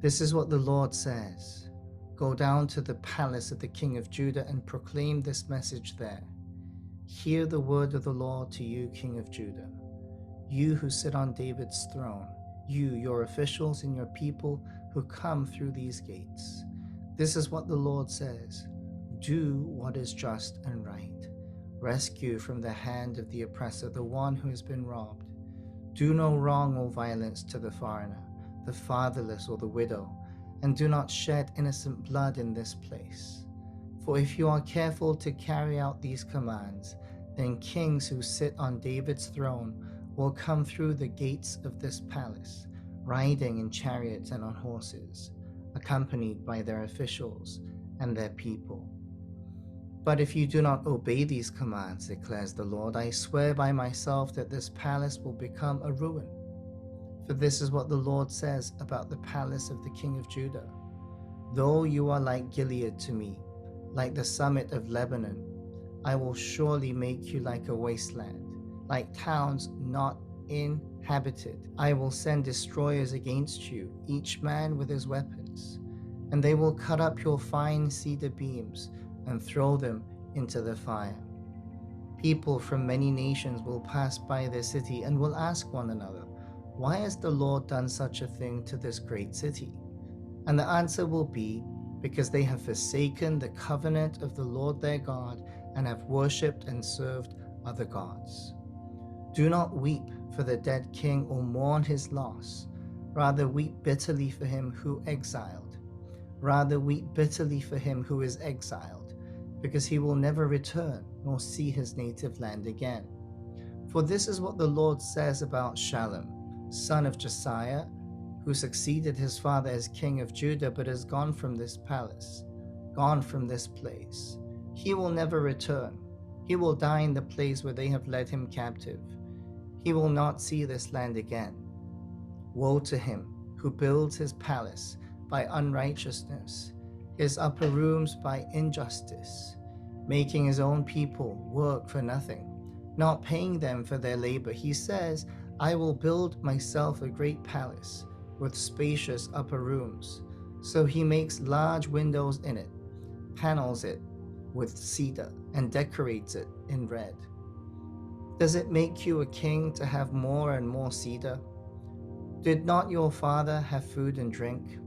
This is what the Lord says. Go down to the palace of the king of Judah and proclaim this message there. Hear the word of the Lord to you, King of Judah. You who sit on David's throne, you, your officials, and your people who come through these gates. This is what the Lord says. Do what is just and right. Rescue from the hand of the oppressor the one who has been robbed. Do no wrong or violence to the foreigner, the fatherless or the widow, and do not shed innocent blood in this place. For if you are careful to carry out these commands, then kings who sit on David's throne will come through the gates of this palace, riding in chariots and on horses, accompanied by their officials and their people. But if you do not obey these commands, declares the Lord, I swear by myself that this palace will become a ruin. For this is what the Lord says about the palace of the king of Judah. Though you are like Gilead to me, like the summit of Lebanon, I will surely make you like a wasteland, like towns not inhabited. I will send destroyers against you, each man with his weapons, and they will cut up your fine cedar beams and throw them into the fire. People from many nations will pass by this city and will ask one another, why has the Lord done such a thing to this great city? And the answer will be, because they have forsaken the covenant of the Lord their God and have worshipped and served other gods. Do not weep for the dead king or mourn his loss. Rather weep bitterly for him who exiled. Rather weep bitterly for him who is exiled, because he will never return nor see his native land again. For this is what the Lord says about Shallum, son of Josiah, who succeeded his father as king of Judah, but has gone from this palace, gone from this place. He will never return. He will die in the place where they have led him captive. He will not see this land again. Woe to him who builds his palace by unrighteousness, his upper rooms by injustice, making his own people work for nothing, not paying them for their labor. He says, I will build myself a great palace with spacious upper rooms. So he makes large windows in it, panels it with cedar, and decorates it in red. Does it make you a king to have more and more cedar? Did not your father have food and drink?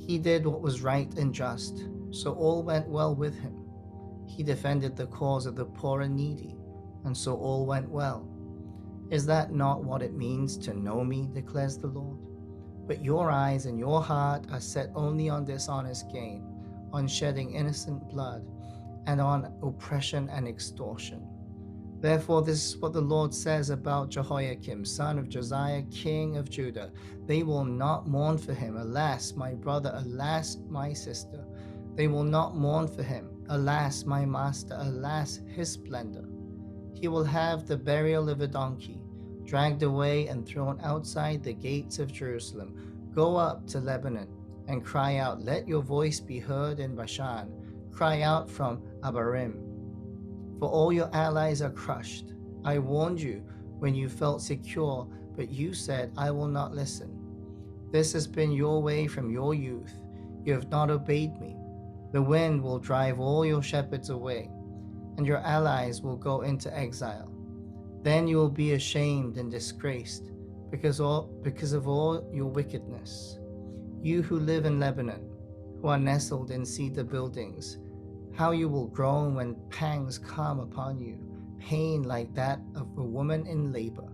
He did what was right and just, so all went well with him. He defended the cause of the poor and needy, and so all went well. Is that not what it means to know me, declares the Lord? But your eyes and your heart are set only on dishonest gain, on shedding innocent blood, and on oppression and extortion. Therefore, this is what the Lord says about Jehoiakim, son of Josiah, king of Judah. They will not mourn for him. Alas, my brother, alas, my sister. They will not mourn for him. Alas, my master, alas, his splendor. He will have the burial of a donkey, dragged away and thrown outside the gates of Jerusalem. Go up to Lebanon and cry out. Let your voice be heard in Bashan. Cry out from Abarim. For all your allies are crushed. I warned you when you felt secure, but you said, I will not listen. This has been your way from your youth. You have not obeyed me. The wind will drive all your shepherds away, and your allies will go into exile. Then you will be ashamed and disgraced because of all your wickedness. You who live in Lebanon, who are nestled in cedar buildings, how you will groan when pangs come upon you, pain like that of a woman in labor.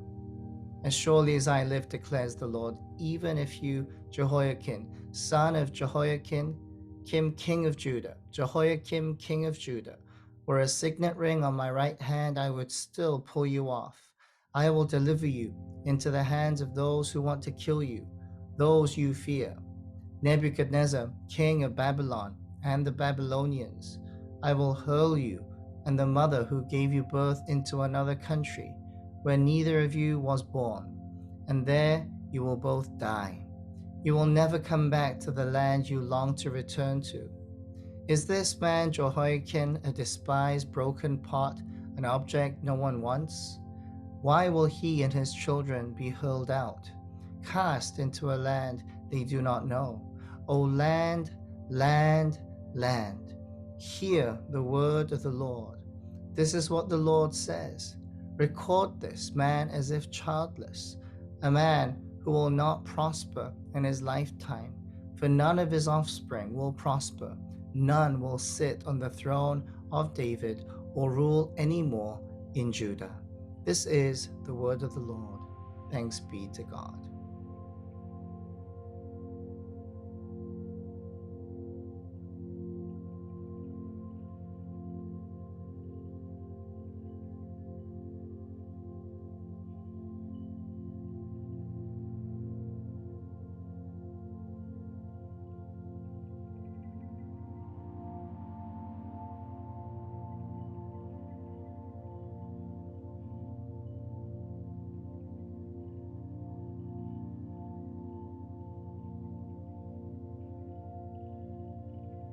As surely as I live, declares the Lord, even if you, Jehoiakim, son of Jehoiakim, king of Judah, Jehoiakim, king of Judah, were a signet ring on my right hand, I would still pull you off. I will deliver you into the hands of those who want to kill you, those you fear. Nebuchadnezzar, king of Babylon, and the Babylonians, I will hurl you and the mother who gave you birth into another country, where neither of you was born, and there you will both die. You will never come back to the land you long to return to. Is this man Jehoiakim a despised broken pot, an object no one wants? Why will he and his children be hurled out, cast into a land they do not know? O land, land, land, hear the word of the Lord. This is what the Lord says. Record this man as if childless, a man who will not prosper in his lifetime, for none of his offspring will prosper. None will sit on the throne of David or rule anymore in Judah. This is the word of the Lord. Thanks be to God.